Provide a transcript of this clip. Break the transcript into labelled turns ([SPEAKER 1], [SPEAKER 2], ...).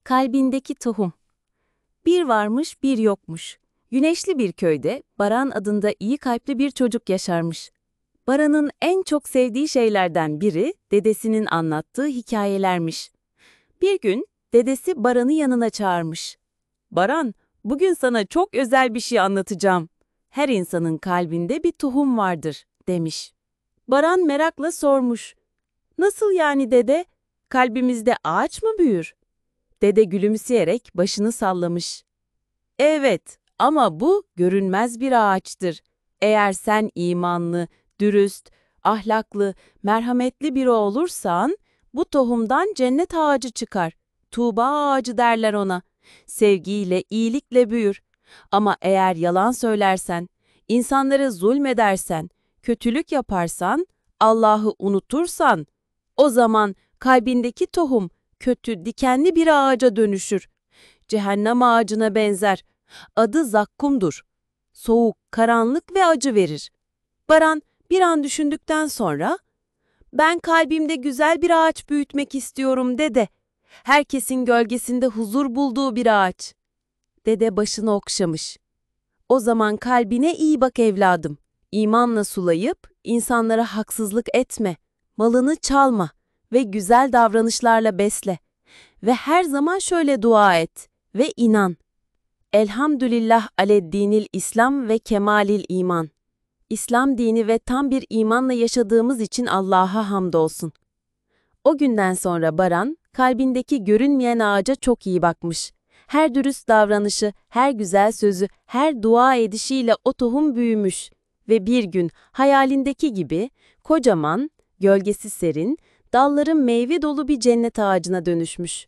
[SPEAKER 1] Kalbindeki tohum. Bir varmış, bir yokmuş. Güneşli bir köyde Baran adında iyi kalpli bir çocuk yaşarmış. Baran'ın en çok sevdiği şeylerden biri dedesinin anlattığı hikayelermiş. Bir gün dedesi Baran'ı yanına çağırmış. "Baran, bugün sana çok özel bir şey anlatacağım. Her insanın kalbinde bir tohum vardır," demiş. Baran merakla sormuş. "Nasıl yani dede? Kalbimizde ağaç mı büyür?" Dede gülümseyerek başını sallamış. "Evet, ama bu görünmez bir ağaçtır. Eğer sen imanlı, dürüst, ahlaklı, merhametli biri olursan, bu tohumdan cennet ağacı çıkar. Tuğba ağacı derler ona. Sevgiyle, iyilikle büyür. Ama eğer yalan söylersen, insanlara zulmedersen, kötülük yaparsan, Allah'ı unutursan, o zaman kalbindeki tohum kötü, dikenli bir ağaca dönüşür. Cehennem ağacına benzer. Adı zakkumdur. Soğuk, karanlık ve acı verir." Baran bir an düşündükten sonra, "Ben kalbimde güzel bir ağaç büyütmek istiyorum dede. Herkesin gölgesinde huzur bulduğu bir ağaç." Dede başını okşamış. "O zaman kalbine iyi bak evladım. İmanla sulayıp insanlara haksızlık etme. Malını çalma ve güzel davranışlarla besle. Ve her zaman şöyle dua et ve inan. Elhamdülillah aleddinil İslam ve kemalil iman. İslam dini ve tam bir imanla yaşadığımız için Allah'a hamdolsun." O günden sonra Baran, kalbindeki görünmeyen ağaca çok iyi bakmış. Her dürüst davranışı, her güzel sözü, her dua edişiyle o tohum büyümüş. Ve bir gün hayalindeki gibi kocaman, gölgesi serin, dalları meyve dolu bir cennet ağacına dönüşmüş.